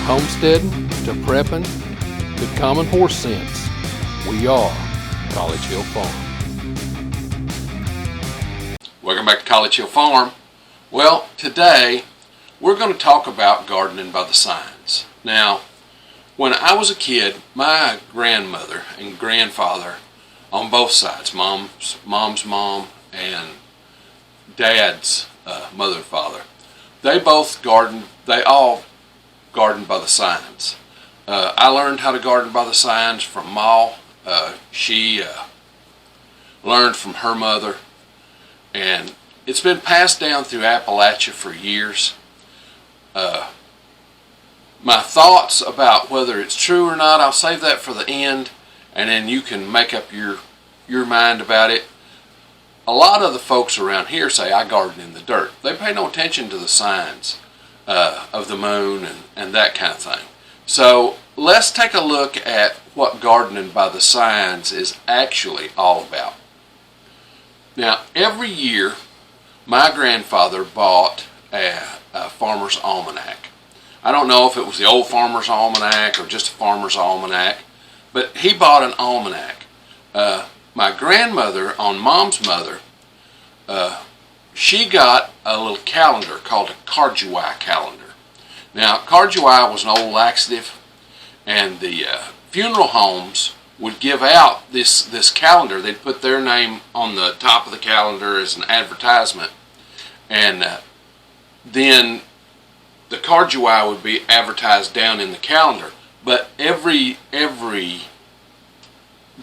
homesteading to prepping to common horse sense, we are College Hill Farm. Welcome back to College Hill Farm. Well, today we're going to talk about gardening by the signs. Now, when I was a kid, my grandmother and grandfather on both sides, mom's mom and dad's mother and father, they both gardened. They all gardened by the signs. I learned how to garden by the signs from Ma. She learned from her mother, and it's been passed down through Appalachia for years. My thoughts about whether it's true or not, I'll save that for the end, and then you can make up your mind about it. A lot of the folks around here say I garden in the dirt. They pay no attention to the signs of the moon and that kind of thing. So let's take a look at what gardening by the signs is actually all about. Now, every year my grandfather bought a farmer's almanac. I don't know if it was the old farmer's almanac or just a farmer's almanac, but he bought an almanac. My grandmother, on Mom's mother, she got a little calendar called a Carduai calendar. Now, Carduai was an old laxative, and the funeral homes would give out this calendar. They'd put their name on the top of the calendar as an advertisement, and then the Carduai would be advertised down in the calendar. But every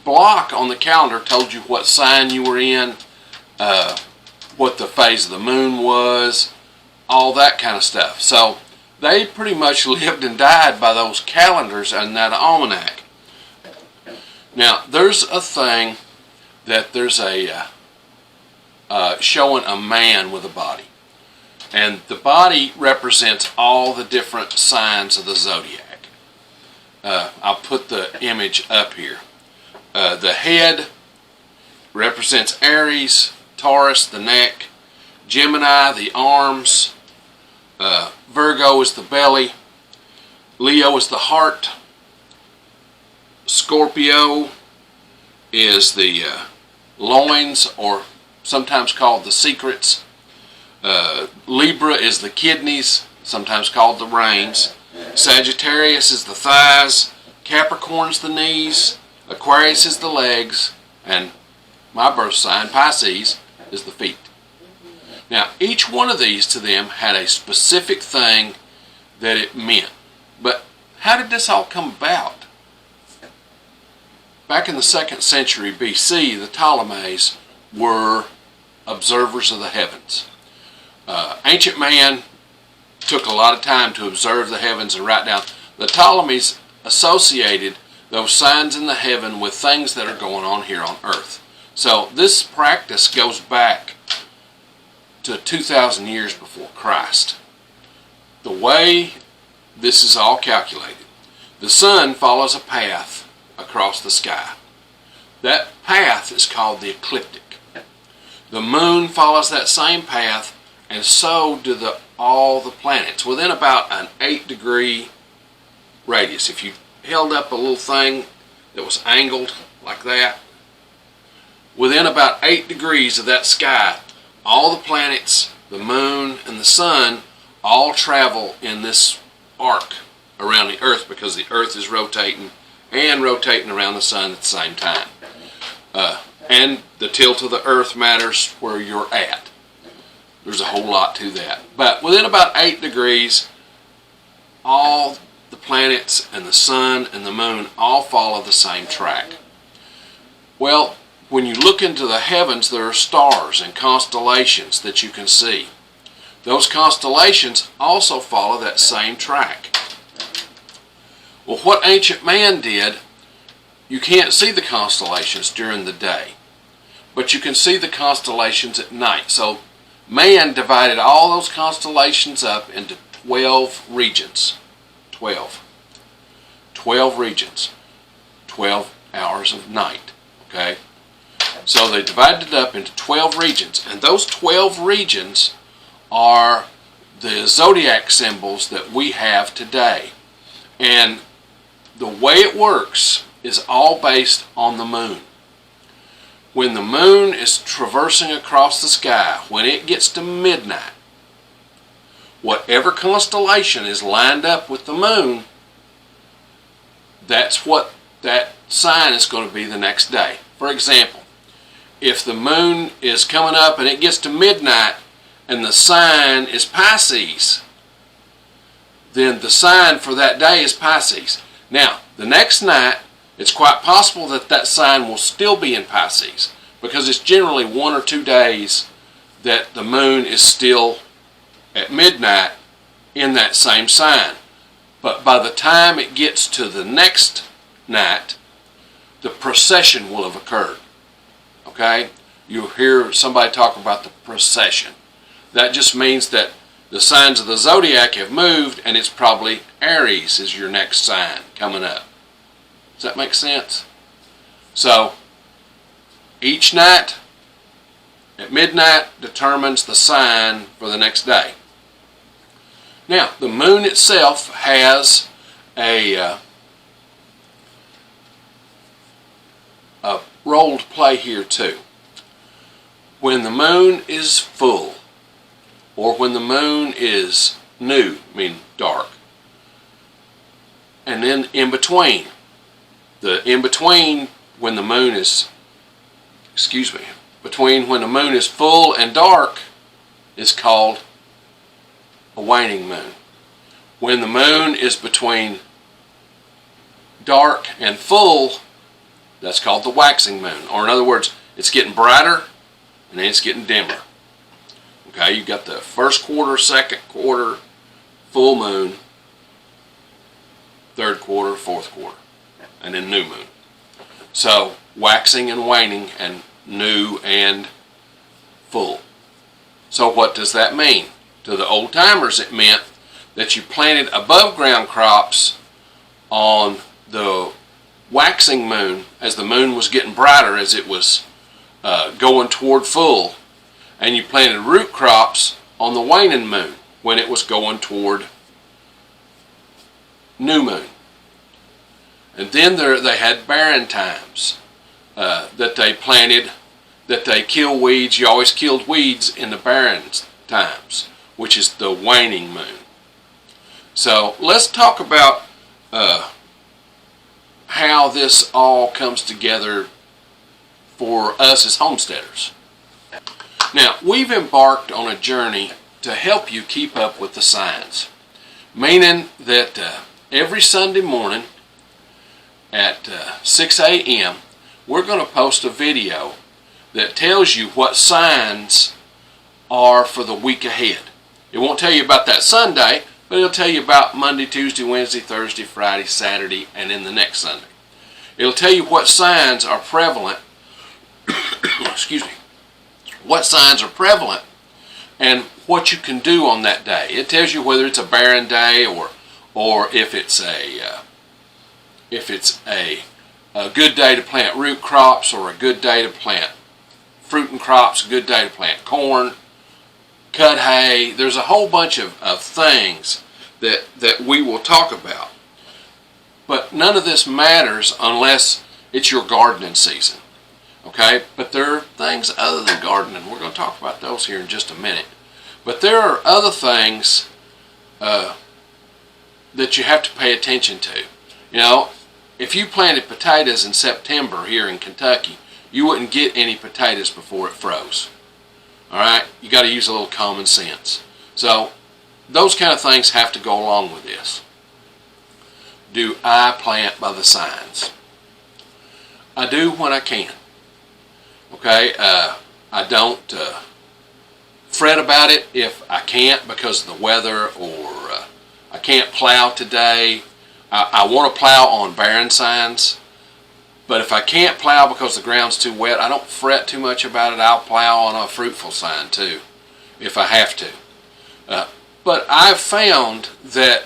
block on the calendar told you what sign you were in, what the phase of the moon was, all that kind of stuff. So they pretty much lived and died by those calendars and that almanac. Now, there's a thing that there's a showing a man with a body. And the body represents all the different signs of the zodiac. I'll put the image up here. The head represents Aries, Taurus, the neck, Gemini, the arms, Virgo is the belly, Leo is the heart, Scorpio is the loins, or sometimes called the secrets, Libra is the kidneys, sometimes called the reins, Sagittarius is the thighs, Capricorn's the knees, Aquarius is the legs, and my birth sign, Pisces, is the feet. Now, each one of these to them had a specific thing that it meant. But how did this all come about? Back in the 2nd century BC, the Ptolemies were observers of the heavens. Ancient man took a lot of time to observe the heavens and write down. The Ptolemies associated those signs in the heaven with things that are going on here on earth. So this practice goes back to 2,000 years before Christ. The way this is all calculated, the sun follows a path across the sky. That path is called the ecliptic. The moon follows that same path, and so do all the planets within about an 8-degree radius. If you held up a little thing that was angled like that, within about 8 degrees of that sky, all the planets, the moon, and the sun all travel in this arc around the earth, because the earth is rotating and rotating around the sun at the same time. And the tilt of the earth matters where you're at. There's a whole lot to that. But within about 8 degrees, all the planets and the sun and the moon all follow the same track. Well, when you look into the heavens, there are stars and constellations that you can see. Those constellations also follow that same track. Well, what ancient man did, you can't see the constellations during the day, but you can see the constellations at night. So man divided all those constellations up into 12 regions. 12 regions. 12 hours of night. Okay? So they divided it up into 12 regions, and those 12 regions are the zodiac symbols that we have today. And the way it works is all based on the moon. When the moon is traversing across the sky, when it gets to midnight, whatever constellation is lined up with the moon, that's what that sign is going to be the next day. For example, if the moon is coming up and it gets to midnight and the sign is Pisces, then the sign for that day is Pisces. Now, the next night, it's quite possible that that sign will still be in Pisces, because it's generally 1 or 2 days that the moon is still at midnight in that same sign. But by the time it gets to the next night, the precession will have occurred. Okay? You'll hear somebody talk about the precession. That just means that the signs of the zodiac have moved, and it's probably Aries is your next sign coming up. Does that make sense? So, each night at midnight determines the sign for the next day. Now, the moon itself has a role to play here too. When the moon is full, or when the moon is new, meaning dark, and then in between when the moon is, between when the moon is full and dark is called a waning moon. When the moon is between dark and full, that's called the waxing moon. Or in other words, it's getting brighter and then it's getting dimmer. Okay, you've got the first quarter, second quarter, full moon, third quarter, fourth quarter, and then new moon. So, waxing and waning, and new and full. So what does that mean? To the old timers, it meant that you planted above ground crops on the waxing moon as the moon was getting brighter, as it was going toward full, and you planted root crops on the waning moon when it was going toward new moon. And then they had barren times that they planted, that they kill weeds. You always killed weeds in the barren times, which is the waning moon. So let's talk about how this all comes together for us as homesteaders. Now, we've embarked on a journey to help you keep up with the signs, meaning that every Sunday morning at 6 a.m. we're going to post a video that tells you what signs are for the week ahead. It won't tell you about that Sunday, but it'll tell you about Monday, Tuesday, Wednesday, Thursday, Friday, Saturday, and then the next Sunday. It'll tell you what signs are prevalent, what signs are prevalent and what you can do on that day. It tells you whether it's a barren day or if it's a good day to plant root crops, or a good day to plant fruiting crops, a good day to plant corn, cut hay. There's a whole bunch of things that we will talk about. But none of this matters unless it's your gardening season. Okay? But there are things other than gardening. We're going to talk about those here in just a minute. But there are other things that you have to pay attention to. You know, if you planted potatoes in September here in Kentucky, you wouldn't get any potatoes before it froze. Alright? You got to use a little common sense. So, those kind of things have to go along with this. Do I plant by the signs? I do when I can. Okay? I don't fret about it if I can't because of the weather, or I can't plow today. I want to plow on barren signs, but if I can't plow because the ground's too wet, I don't fret too much about it. I'll plow on a fruitful sign too, if I have to. But I've found that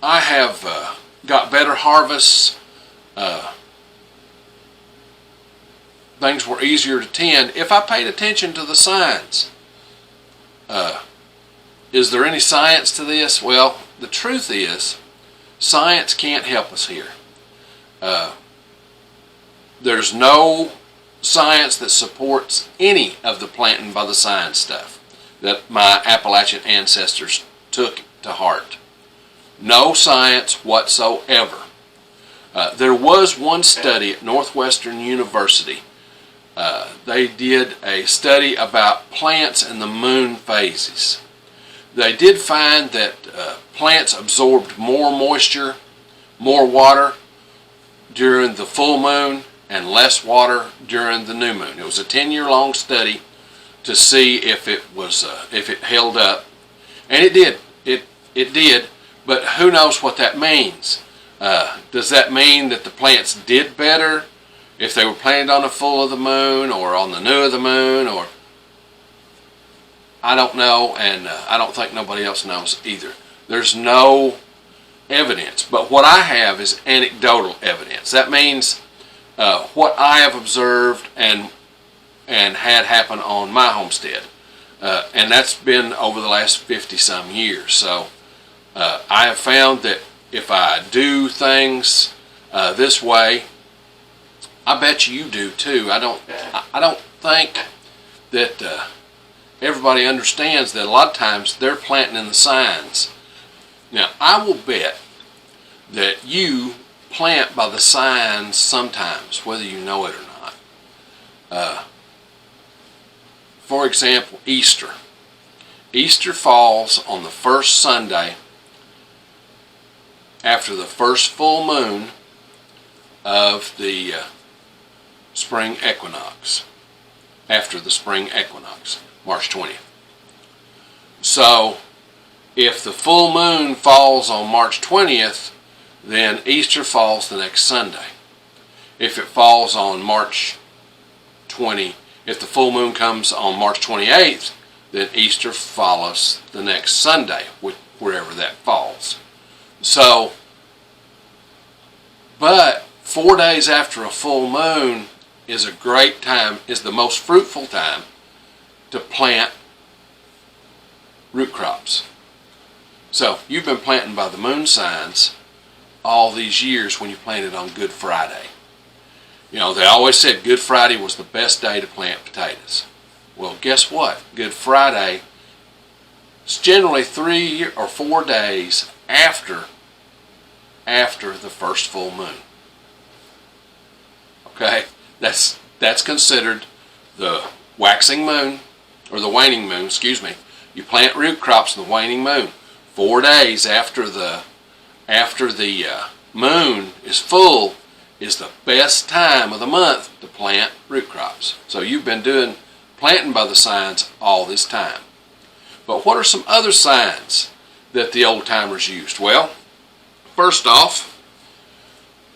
I have got better harvests. Things were easier to tend if I paid attention to the signs. Is there any science to this? Well, the truth is science can't help us here. There's no science that supports any of the planting by the signs stuff that my Appalachian ancestors took to heart. No science whatsoever. There was one study at Northwestern University. They did a study about plants and the moon phases. They did find that plants absorbed more moisture, more water during the full moon and less water during the new moon. It was a 10-year-long study to see if it held up, and it did. It did, but who knows what that means? Does that mean that the plants did better if they were planted on the full of the moon or on the new of the moon? Or I don't know, and I don't think nobody else knows either. There's no evidence, but what I have is anecdotal evidence. That means what I have observed and had happen on my homestead, and that's been over the last 50-some years. So I have found that if I do things this way, I bet you do too. I don't think that everybody understands that a lot of times they're planting in the signs. Now, I will bet that you plant by the signs sometimes, whether you know it or not. For example, Easter. Easter falls on the first Sunday after the first full moon of the spring equinox. After the spring equinox, March 20th. So, if the full moon falls on March 20th, then Easter falls the next Sunday. If it falls on if the full moon comes on March 28th, then Easter follows the next Sunday, wherever that falls. So, but 4 days after a full moon is a great time, is the most fruitful time to plant root crops. So, you've been planting by the moon signs all these years when you planted on Good Friday. You know, they always said Good Friday was the best day to plant potatoes. Well, guess what? Good Friday is generally 3 or 4 days after the first full moon. Okay? That's considered the waxing moon, or the waning moon, excuse me. You plant root crops in the waning moon. 4 days after the moon is full is the best time of the month to plant root crops. So you've been planting by the signs all this time. But what are some other signs that the old timers used? Well, first off,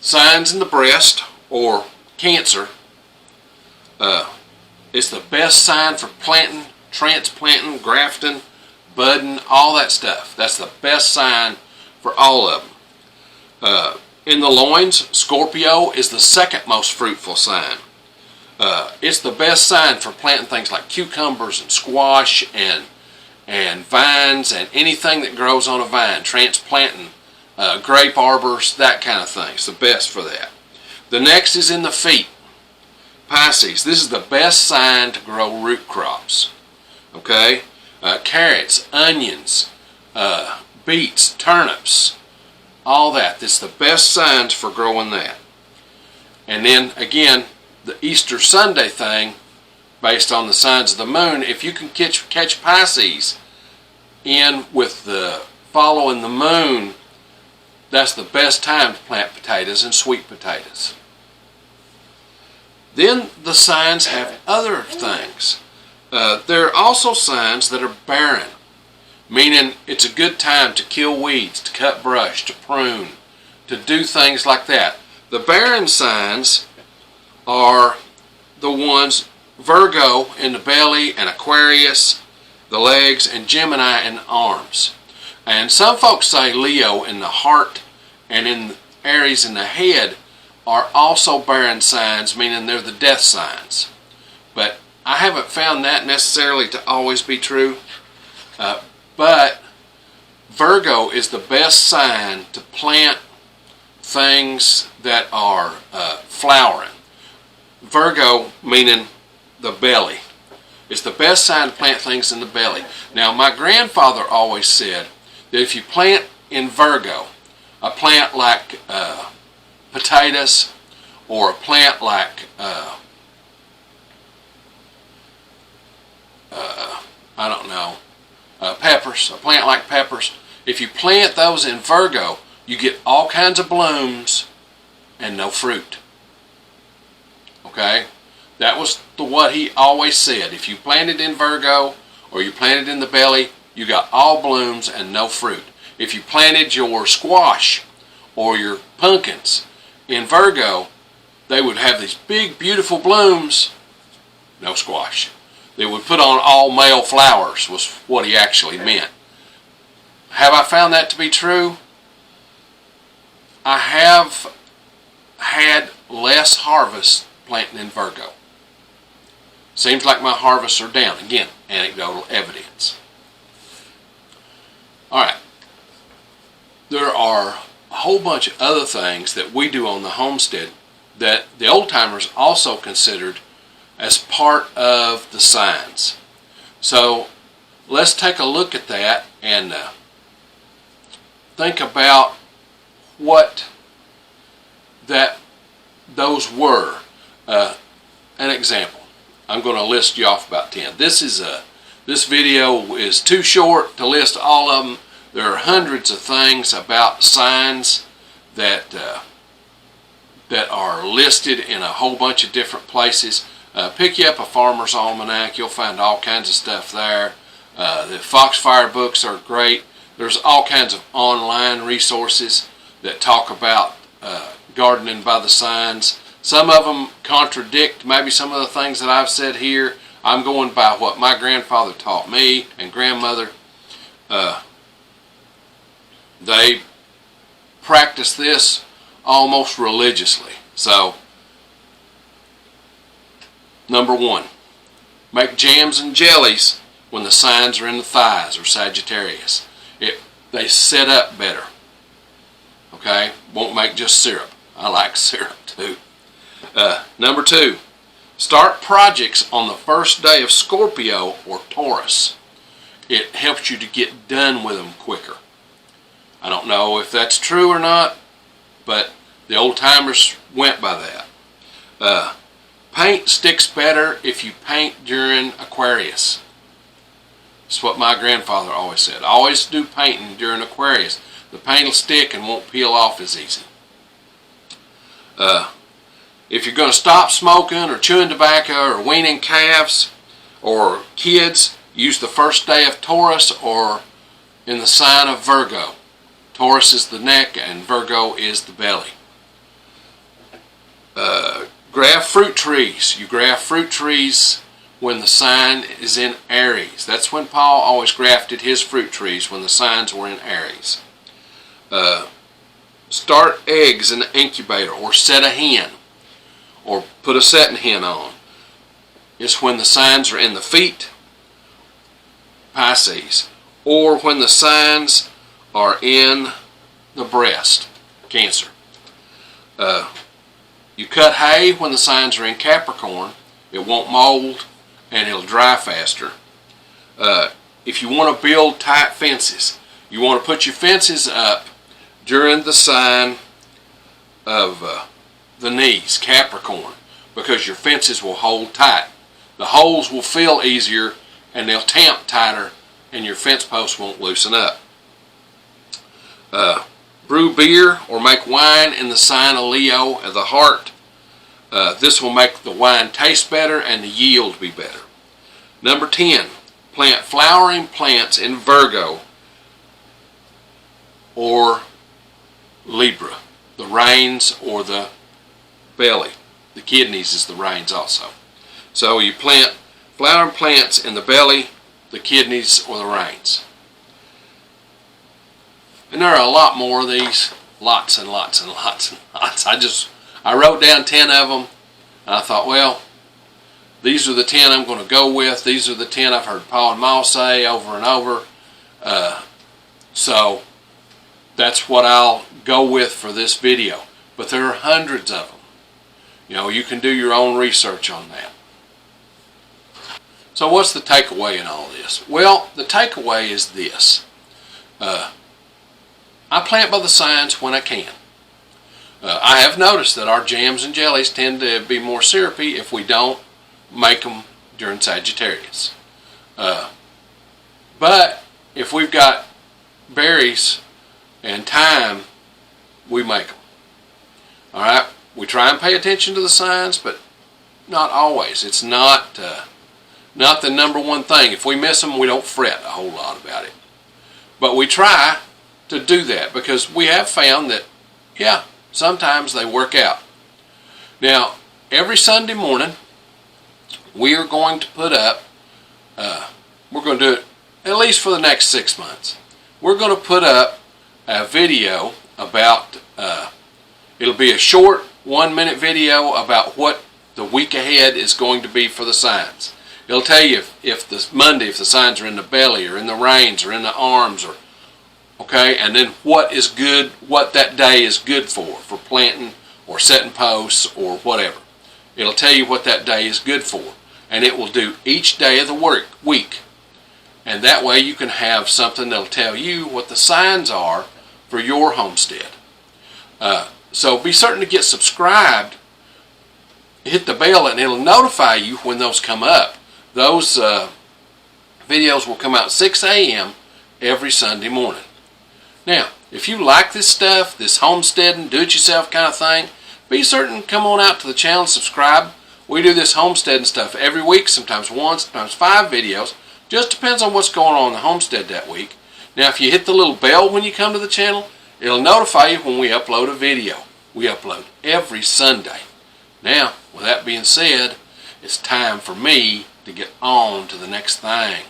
signs in the breast or cancer. It's the best sign for planting, transplanting, grafting, budding, all that stuff. That's the best sign for all of them. In the loins, Scorpio is the second most fruitful sign. It's the best sign for planting things like cucumbers and squash and vines and anything that grows on a vine, transplanting grape arbors, that kind of thing. It's the best for that. The next is in the feet. Pisces. This is the best sign to grow root crops. Okay? Carrots, onions, beets, turnips, all that. It's the best signs for growing that. And then, again, the Easter Sunday thing, based on the signs of the moon, if you can catch Pisces in with the following the moon, that's the best time to plant potatoes and sweet potatoes. Then the signs have other things. There are also signs that are barren, meaning it's a good time to kill weeds, to cut brush, to prune, to do things like that. The barren signs are the ones Virgo in the belly and Aquarius, the legs, and Gemini in the arms. And some folks say Leo in the heart and in Aries in the head are also barren signs, meaning they're the death signs. But I haven't found that necessarily to always be true. But Virgo is the best sign to plant things that are flowering. Virgo meaning the belly. It's the best sign to plant things in the belly. Now, my grandfather always said that if you plant in Virgo, a plant like potatoes, or a plant like I don't know, peppers, a plant like peppers, if you plant those in Virgo, you get all kinds of blooms and no fruit. Okay? That was what he always said. If you planted in Virgo or you planted in the belly, you got all blooms and no fruit. If you planted your squash or your pumpkins in Virgo, they would have these big, beautiful blooms, no squash. They would put on all male flowers, was what he actually meant. Have I found that to be true? I have had less harvest planting in Virgo. Seems like my harvests are down. Again, anecdotal evidence. Alright. There are a whole bunch of other things that we do on the homestead that the old timers also considered as part of the signs. So let's take a look at that and think about what those were. An example. I'm going to list you off about 10. This video is too short to list all of them. There are hundreds of things about signs that are listed in a whole bunch of different places. Pick you up a Farmer's Almanac. You'll find all kinds of stuff there. The Foxfire books are great. There's all kinds of online resources that talk about gardening by the signs. Some of them contradict maybe some of the things that I've said here. I'm going by what my grandfather taught me and grandmother. They practice this almost religiously. So, number 1, make jams and jellies when the signs are in the thighs or Sagittarius. They set up better. Okay? Won't make just syrup. I like syrup too. Number 2, start projects on the first day of Scorpio or Taurus. It helps you to get done with them quicker. I don't know if that's true or not, but the old timers went by that. Paint sticks better if you paint during Aquarius. That's what my grandfather always said. Always do painting during Aquarius. The paint will stick and won't peel off as easy. If you're going to stop smoking or chewing tobacco or weaning calves or kids, use the first day of Taurus or in the sign of Virgo. Taurus is the neck and Virgo is the belly. Graft fruit trees. You graft fruit trees when the sign is in Aries. That's when Paul always grafted his fruit trees, when the signs were in Aries. Start eggs in the incubator or set a hen or put a setting hen on. It's when the signs are in the feet, Pisces, or when the signs are in the breast, Cancer. You cut hay when the signs are in Capricorn. It won't mold and it'll dry faster. If you want to build tight fences, you want to put your fences up during the sign of the knees, Capricorn, because your fences will hold tight. The holes will fill easier and they'll tamp tighter and your fence posts won't loosen up. Brew beer or make wine in the sign of Leo of the heart. This will make the wine taste better and the yield be better. Number 10, plant flowering plants in Virgo or Libra, the reins or the belly. The kidneys is the reins also. So you plant flowering plants in the belly, the kidneys, or the reins. And there are a lot more of these, lots and lots and lots and lots. I wrote down 10 of them, and I thought, well, these are the 10 I'm going to go with. These are the 10 I've heard Paul and Ma say over and over. So that's what I'll go with for this video. But there are hundreds of them. You know, you can do your own research on that. So what's the takeaway in all this? Well, the takeaway is this. I plant by the signs when I can. I have noticed that our jams and jellies tend to be more syrupy if we don't make them during Sagittarius. But if we've got berries and time, we make them. All right? We try and pay attention to the signs, but not always. It's not the number one thing. If we miss them, we don't fret a whole lot about it. But we try to do that because we have found that, yeah, sometimes they work out. Now, every Sunday morning, we are going to put up, we're going to do it at least for the next 6 months. We're going to put up a video about, it'll be a short 1-minute video about what the week ahead is going to be for the signs. It'll tell you if the Monday, if the signs are in the belly or in the reins or in the arms, or okay, and then what is good, what that day is good for planting or setting posts or whatever. It'll tell you what that day is good for, and it will do each day of the week. And that way you can have something that'll tell you what the signs are for your homestead. So be certain to get subscribed, hit the bell, and it'll notify you when those come up. Those videos will come out 6 a.m. every Sunday morning. Now, if you like this stuff, this homesteading, do-it-yourself kind of thing, be certain to come on out to the channel and subscribe. We do this homesteading stuff every week, sometimes 1, sometimes 5 videos. Just depends on what's going on in the homestead that week. Now, if you hit the little bell when you come to the channel, it'll notify you when we upload a video. We upload every Sunday. Now, with that being said, it's time for me to get on to the next thing.